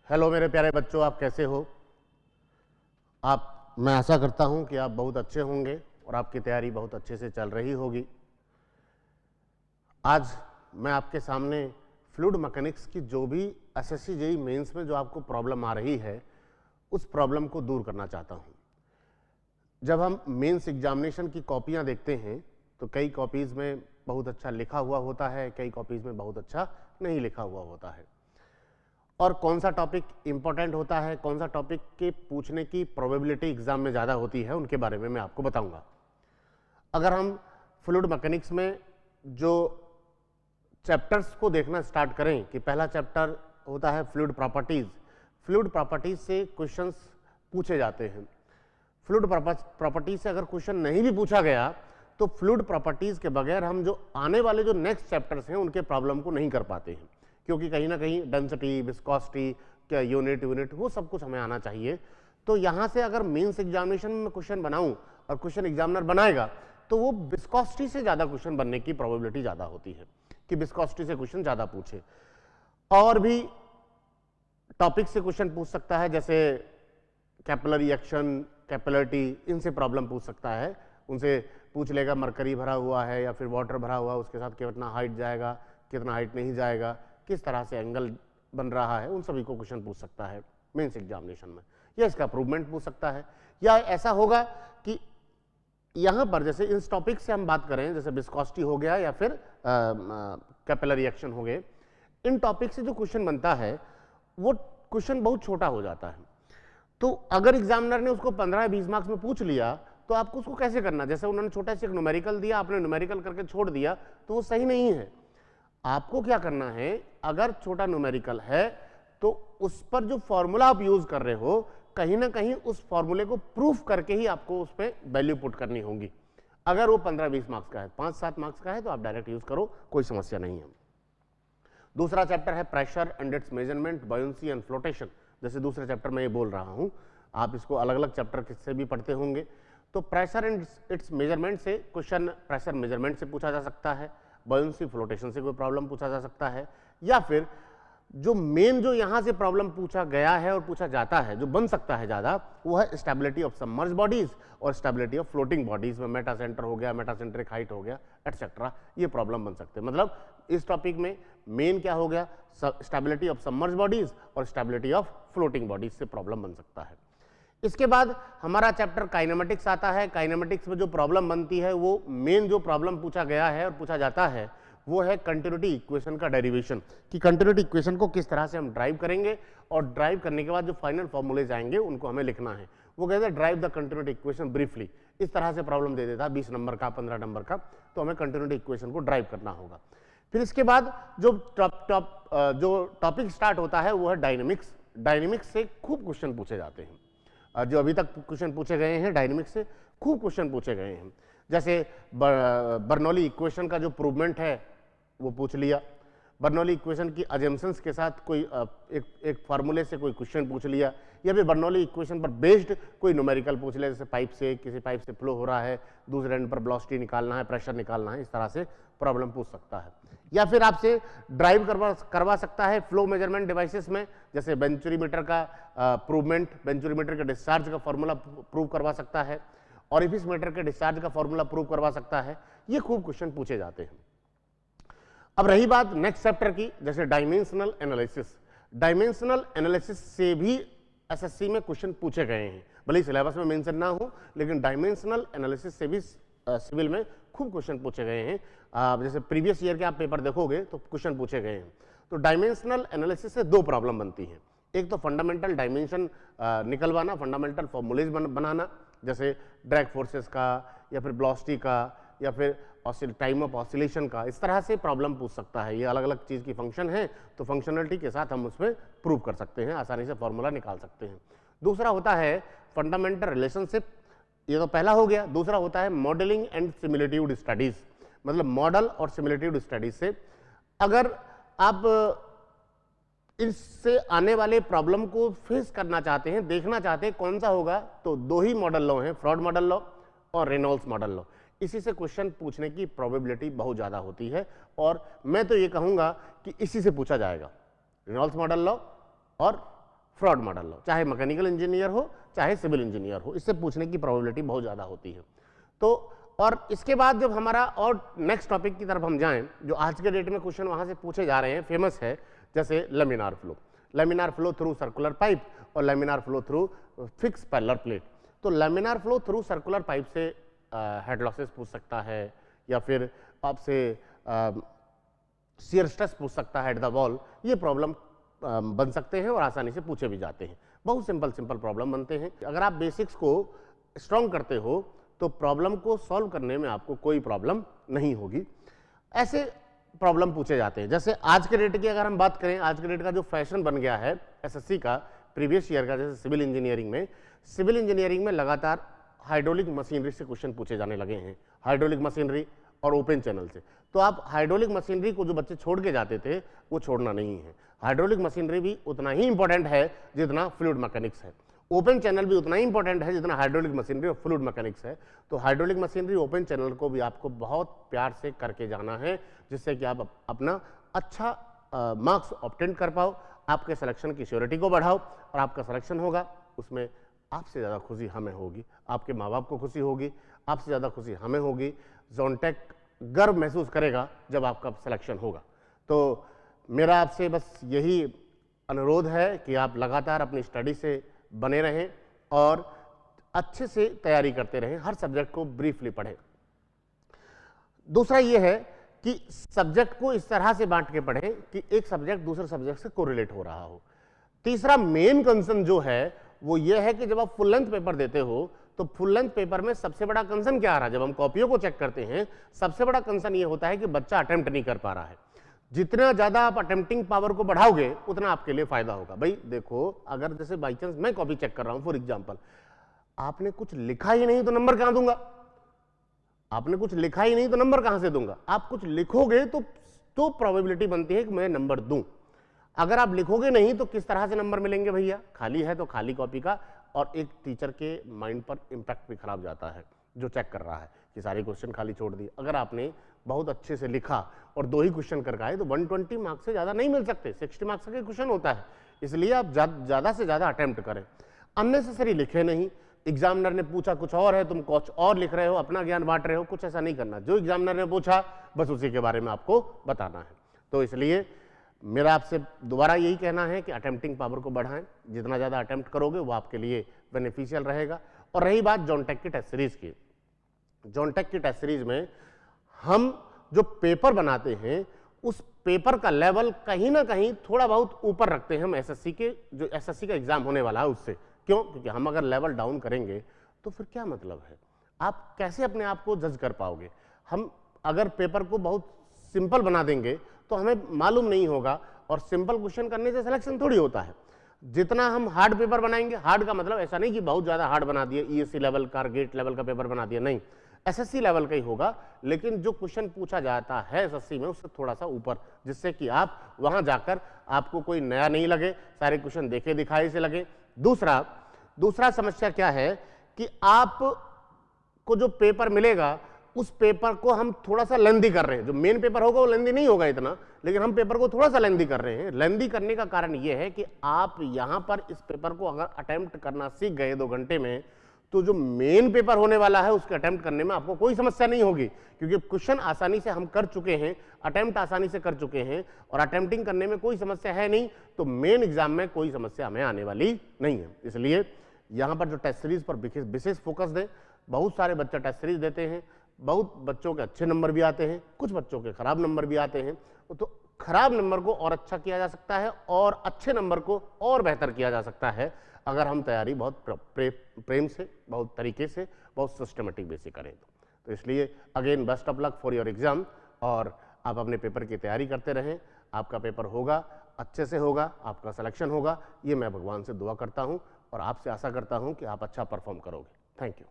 Hello मेरे प्यारे बच्चों, आप कैसे हो? मैं आशा करता हूं कि आप बहुत अच्छे होंगे और आपकी तैयारी बहुत अच्छे से चल रही होगी। आज मैं आपके सामने फ्लूइड मैकेनिक्स की जो भी एसएससी जेईई मेंस में जो आपको प्रॉब्लम आ रही है, उस प्रॉब्लम को दूर करना चाहता हूं। जब हम मेंस एग्जामिनेशन की कॉपियां देखते हैं तो कई कॉपीज़ में बहुत अच्छा लिखा हुआ होता है, कई कॉपीज़ में बहुत अच्छा नहीं लिखा हुआ होता है। और कौन सा टॉपिक इंपॉर्टेंट होता है, कौन सा टॉपिक के पूछने की प्रोबेबिलिटी एग्जाम में ज़्यादा होती है, उनके बारे में मैं आपको बताऊंगा। अगर हम फ्लूइड मैकेनिक्स में जो चैप्टर्स को देखना स्टार्ट करें कि पहला चैप्टर होता है फ्लूइड प्रॉपर्टीज़। फ्लूइड प्रॉपर्टीज़ से क्वेश्चंस पूछे जाते हैं। फ्लूइड प्रॉपर्टीज से अगर क्वेश्चन नहीं भी पूछा गया तो फ्लूइड प्रॉपर्टीज़ के बगैर हम जो आने वाले जो नेक्स्ट चैप्टर्स हैं उनके प्रॉब्लम को नहीं कर पाते हैं, क्योंकि कहीं ना कहीं डेंसिटी, विस्कोसिटी, क्या यूनिट वो सब कुछ हमें आना चाहिए। तो यहाँ से अगर मेंस एग्जामिनेशन में क्वेश्चन बनाऊं और क्वेश्चन एग्जामिनर बनाएगा तो वो विस्कोसिटी से ज़्यादा क्वेश्चन बनने की प्रोबेबिलिटी ज़्यादा होती है कि विस्कोसिटी से क्वेश्चन ज़्यादा पूछे। और भी टॉपिक से क्वेश्चन पूछ सकता है, जैसे कैपिलरी एक्शन, कैपिलरिटी, इनसे प्रॉब्लम पूछ सकता है। उनसे पूछ लेगा मरकरी भरा हुआ है या फिर वाटर भरा हुआ है, उसके साथ कितना हाइट जाएगा, कितना हाइट नहीं जाएगा, किस तरह से एंगल बन रहा है, उन सभी को क्वेश्चन पूछ सकता है मेंस एग्जामिनेशन में, या इसका प्रूवमेंट पूछ सकता है। या ऐसा होगा कि यहाँ पर जैसे इस टॉपिक से हम बात करें, जैसे विस्कोसिटी हो गया या फिर कैपिलरी एक्शन हो गए, इन टॉपिक से जो क्वेश्चन बनता है वो क्वेश्चन बहुत छोटा हो जाता है। तो अगर एग्जामिनर ने उसको 15 या 20 मार्क्स में पूछ लिया तो आपको उसको कैसे करना, जैसे उन्होंने छोटा सा एक न्यूमेरिकल दिया, आपने न्यूमेरिकल करके छोड़ दिया तो वो सही नहीं है। आपको क्या करना है, अगर छोटा न्यूमेरिकल है तो उस पर जो फॉर्मूला आप यूज कर रहे हो, कहीं ना कहीं उस फॉर्मूले को प्रूफ करके ही आपको उस पर वैल्यू पुट करनी होगी। अगर वो 15-20 मार्क्स का है, 5-7 मार्क्स का है तो आप डायरेक्ट यूज करो, कोई समस्या नहीं है। दूसरा चैप्टर है pressure and its measurement, buoyancy and flotation. जैसे दूसरे चैप्टर में ये बोल रहा हूं, आप इसको अलग अलग चैप्टर से भी पढ़ते होंगे। तो प्रेशर एंड इट्स मेजरमेंट से क्वेश्चन प्रेशर मेजरमेंट से पूछा जा सकता है, बायोंसी फ्लोटेशन से कोई प्रॉब्लम पूछा जा सकता है, या फिर जो मेन जो यहां से प्रॉब्लम पूछा गया है और पूछा जाता है, जो बन सकता है ज्यादा, वो है स्टेबिलिटी ऑफ सबमर्ज बॉडीज और स्टेबिलिटी ऑफ फ्लोटिंग बॉडीज में मेटा सेंटर हो गया, मेटा सेंट्रिक हाइट हो गया, एटसेट्रा। ये प्रॉब्लम बन सकते हैं। मतलब इस टॉपिक में मेन क्या हो गया, स्टेबिलिटी ऑफ सबमर्ज बॉडीज और स्टेबिलिटी ऑफ फ्लोटिंग बॉडीज से प्रॉब्लम बन सकता है। इसके बाद हमारा चैप्टर काइनेमेटिक्स आता है। काइनेमेटिक्स में जो प्रॉब्लम बनती है, वो मेन जो प्रॉब्लम पूछा गया है और पूछा जाता है वो है कंटिन्यूटी इक्वेशन का डेरिवेशन, कि कंटिन्यूटी इक्वेशन को किस तरह से हम ड्राइव करेंगे और ड्राइव करने के बाद जो फाइनल फॉर्मूलेज आएंगे उनको हमें लिखना है। वो कहते हैं drive the continuity equation briefly. इस तरह से प्रॉब्लम दे देता है 20 नंबर का, 15 नंबर का, तो हमें कंटिन्यूटी इक्वेशन को ड्राइव करना होगा। फिर इसके बाद जो टॉपिक स्टार्ट होता है वो है डायनेमिक्स। डायनेमिक्स से खूब क्वेश्चन पूछे जाते हैं, जो अभी तक क्वेश्चन पूछे गए हैं डायनेमिक्स से खूब क्वेश्चन पूछे गए हैं। जैसे बर्नौली इक्वेशन का जो प्रूवमेंट है वो पूछ लिया, बर्नौली इक्वेशन की अजम्पशंस के साथ कोई एक फार्मूले से कोई क्वेश्चन पूछ लिया, या फिर बर्नौली इक्वेशन पर बेस्ड कोई न्यूमेरिकल पूछ लिया, जैसे पाइप से, किसी पाइप से फ्लो हो रहा है, दूसरे एंड पर वेलोसिटी निकालना है, प्रेशर निकालना है, इस तरह से प्रॉब्लम पूछ सकता है। या फिर आपसे ड्राइव करवा सकता है फ्लो मेजरमेंट डिवाइसेस में, जैसे बेंचुरीमीटर का प्रूवमेंट, बेंचुरीमीटर के डिस्चार्ज का फॉर्मूला प्रूव करवा सकता है, ऑरिफिस मीटर के डिस्चार्ज का फॉर्मूला प्रूव करवा सकता है। ये खूब क्वेश्चन पूछे जाते हैं। अब रही बात नेक्स्ट चैप्टर की, जैसे डायमेंशनल एनालिसिस। डायमेंशनल एनालिसिस से भी एसएससी में क्वेश्चन पूछे गए हैं, भले सिलेबस में मेंशन ना हो, लेकिन डायमेंशनल एनालिसिस से भी सिविल में खूब क्वेश्चन पूछे गए हैं। जैसे प्रीवियस ईयर के आप पेपर देखोगे तो क्वेश्चन पूछे गए हैं। तो डायमेंशनल एनालिसिस से दो प्रॉब्लम बनती हैं। एक तो फंडामेंटल डायमेंशन निकलवाना, फंडामेंटल फॉर्मूलेज बनाना, जैसे ड्रैग फोर्सेस का या फिर वेलोसिटी का या फिर टाइम ऑफ ऑसिलेशन का, इस तरह से प्रॉब्लम पूछ सकता है। ये अलग अलग चीज़ की फंक्शन है, तो फंक्शनलिटी के साथ हम उसमें प्रूव कर सकते हैं, आसानी से फॉर्मूला निकाल सकते हैं। दूसरा होता है फंडामेंटल रिलेशनशिप, ये तो पहला हो गया। दूसरा होता है मॉडलिंग एंड सिमिलिट्यूड स्टडीज, मतलब मॉडल और सिमिलिट्यूड स्टडीज से अगर आप इससे आने वाले प्रॉब्लम को फेस करना चाहते हैं, देखना चाहते हैं कौन सा होगा, तो दो ही मॉडल लॉ हैं, फ्रॉड मॉडल लॉ और रेनॉल्ड्स मॉडल लॉ। इसी से क्वेश्चन पूछने की प्रोबेबिलिटी बहुत ज़्यादा होती है, और मैं तो ये कहूँगा कि इसी से पूछा जाएगा, रेनॉल्ड्स मॉडल लॉ और फ्रॉड मॉडल लो, चाहे मैकेनिकल इंजीनियर हो चाहे सिविल इंजीनियर हो, इससे पूछने की प्रोबेबिलिटी बहुत ज़्यादा होती है। तो और इसके बाद जब हमारा और नेक्स्ट टॉपिक की तरफ हम जाएं, जो आज के डेट में क्वेश्चन वहाँ से पूछे जा रहे हैं, फेमस है, जैसे laminar flow through circular pipe और laminar flow through fix parallel plate. तो laminar flow through circular pipe से हेड लॉसेस पूछ सकता है, या फिर आपसे शियर स्ट्रेस पूछ सकता है एट द वॉल। ये प्रॉब्लम बन सकते हैं और आसानी से पूछे भी जाते हैं। बहुत सिंपल प्रॉब्लम बनते हैं। अगर आप बेसिक्स को स्ट्रॉन्ग करते हो तो प्रॉब्लम को सॉल्व करने में आपको कोई प्रॉब्लम नहीं होगी। ऐसे प्रॉब्लम पूछे जाते हैं। जैसे आज के डेट की अगर हम बात करें, आज के डेट का जो फैशन बन गया है एसएससी का प्रीवियस ईयर का, जैसे सिविल इंजीनियरिंग में लगातार हाइड्रोलिक मशीनरी से क्वेश्चन पूछे जाने लगे हैं, हाइड्रोलिक मशीनरी और ओपन चैनल से। तो आप हाइड्रोलिक मशीनरी को जो बच्चे छोड़ के जाते थे वो छोड़ना नहीं है। हाइड्रोलिक मशीनरी भी उतना ही इंपॉर्टेंट है जितना फ्लूइड मैकेनिक्स है। ओपन चैनल भी उतना ही इंपॉर्टेंट है जितना हाइड्रोलिक मशीनरी और फ्लूइड मैकेनिक्स है। तो हाइड्रोलिक मशीनरी, ओपन चैनल को भी आपको बहुत प्यार से करके जाना है, जिससे कि आप अपना अच्छा मार्क्स ऑब्टेन कर पाओ, आपके सिलेक्शन की श्योरिटी को बढ़ाओ और आपका सिलेक्शन होगा। उसमें आपसे ज़्यादा खुशी हमें होगी, आपके माँ बाप को खुशी होगी, आपसे ज़्यादा खुशी हमें होगी। जोनटेक गर्व महसूस करेगा जब आपका सिलेक्शन होगा। तो मेरा आपसे बस यही अनुरोध है कि आप लगातार अपनी स्टडी से बने रहें और अच्छे से तैयारी करते रहें, हर सब्जेक्ट को ब्रीफली पढ़ें। दूसरा ये है कि सब्जेक्ट को इस तरह से बांट के पढ़ें कि एक सब्जेक्ट दूसरे सब्जेक्ट से कोरिलेट हो रहा हो। तीसरा मेन कंसर्न जो है वो ये है कि जब आप फुल लेंथ पेपर देते हो तो फुल लेंथ पेपर में सबसे बड़ा कंसर्न क्या आ रहा है, जब हम कॉपियों को चेक करते हैं सबसे बड़ा कंसर्न ये होता है कि बच्चा अटेम्प्ट नहीं कर पा रहा है। जितना ज्यादा आप अटेम्प्टिंग पावर को बढ़ाओगे उतना आपके लिए फायदा होगा। भाई देखो, अगर जैसे बाई चांस मैं कॉपी चेक कर रहा हूं, फॉर एग्जांपल आपने कुछ लिखा ही नहीं तो नंबर कहां दूंगा, आपने कुछ लिखा ही नहीं तो नंबर कहां से दूंगा। आप कुछ लिखोगे तो प्रोबेबिलिटी बनती है कि मैं नंबर दूं। अगर आप लिखोगे नहीं तो किस तरह से नंबर मिलेंगे भैया। खाली है तो खाली कॉपी का, और एक टीचर के माइंड पर इंपैक्ट भी खराब जाता है जो चेक कर रहा है कि सारे क्वेश्चन खाली छोड़ दिए। अगर आपने बहुत अच्छे से लिखा और 2 ही क्वेश्चन करके आए तो 120 मार्क्स से ज़्यादा नहीं मिल सकते, 60 मार्क्स का क्वेश्चन होता है। इसलिए आप ज़्यादा से ज़्यादा अटेम्प्ट करें, अननेसेसरी लिखे नहीं। एग्जामिनर ने पूछा कुछ और है, तुम कुछ और लिख रहे हो, अपना ज्ञान बांट रहे हो, कुछ ऐसा नहीं करना। जो एग्जामिनर ने पूछा बस उसी के बारे में आपको बताना है। तो इसलिए मेरा आपसे दोबारा यही कहना है कि अटेम्प्टिंग पावर को बढ़ाएं। जितना ज़्यादा अटेम्प्ट करोगे वो आपके लिए बेनिफिशियल रहेगा। और रही बात जोनटेक की टेस्ट सीरीज की, जोनटेक की टेस्ट सीरीज में हम जो पेपर बनाते हैं उस पेपर का लेवल कहीं ना कहीं थोड़ा बहुत ऊपर रखते हैं हम एसएससी के, जो एसएससी का एग्जाम होने वाला है उससे। क्यों? क्योंकि हम अगर लेवल डाउन करेंगे तो फिर क्या मतलब है, आप कैसे अपने आप को जज कर पाओगे। हम अगर पेपर को बहुत सिंपल बना देंगे तो हमें मालूम नहीं होगा, और सिंपल क्वेश्चन करने से सिलेक्शन थोड़ी होता है। जितना हम हार्ड पेपर बनाएंगे, हार्ड का मतलब ऐसा नहीं कि बहुत ज़्यादा हार्ड बना दिया, ईएससी लेवल का, गेट लेवल का पेपर बना दिया, नहीं, एसएससी लेवल का ही होगा। लेकिन जो क्वेश्चन पूछा जाता है एसएससी में उससे थोड़ा सा ऊपर, जिससे कि आप वहाँ जाकर आपको कोई नया नहीं लगे, सारे क्वेश्चन देखे दिखाए से लगे। दूसरा समस्या क्या है कि आप को जो पेपर मिलेगा उस पेपर को हम थोड़ा सा लेंदी कर रहे हैं। जो मेन पेपर होगा वो लेंदी नहीं होगा इतना, लेकिन हम पेपर को थोड़ा सा लेंदी कर रहे हैं। लेंदी करने का कारण ये है कि आप यहां पर इस पेपर को अगर अटेम्प्ट करना सीख गए 2 घंटे में, तो जो मेन पेपर होने वाला है उसके अटेम्प्ट करने में आपको कोई समस्या नहीं होगी, क्योंकि क्वेश्चन आसानी से हम कर चुके हैं, अटेम्प्ट आसानी से कर चुके हैं और अटेम्प्टिंग करने में कोई समस्या है नहीं। तो मेन एग्जाम में कोई समस्या हमें आने वाली नहीं है। इसलिए यहाँ पर जो टेस्ट सीरीज पर विशेष फोकस दें। बहुत सारे बच्चे टेस्ट सीरीज देते हैं, बहुत बच्चों के अच्छे नंबर भी आते हैं, कुछ बच्चों के खराब नंबर भी आते हैं। तो खराब नंबर को और अच्छा किया जा सकता है और अच्छे नंबर को और बेहतर किया जा सकता है अगर हम तैयारी बहुत प्रेम से, बहुत तरीके से, बहुत सिस्टमेटिक वे से करें। तो इसलिए again best of luck for your exam, और आप अपने पेपर की तैयारी करते रहें। आपका पेपर होगा, अच्छे से होगा, आपका सिलेक्शन होगा, ये मैं भगवान से दुआ करता हूँ और आपसे आशा करता हूँ कि आप अच्छा परफॉर्म करोगे। Thank you.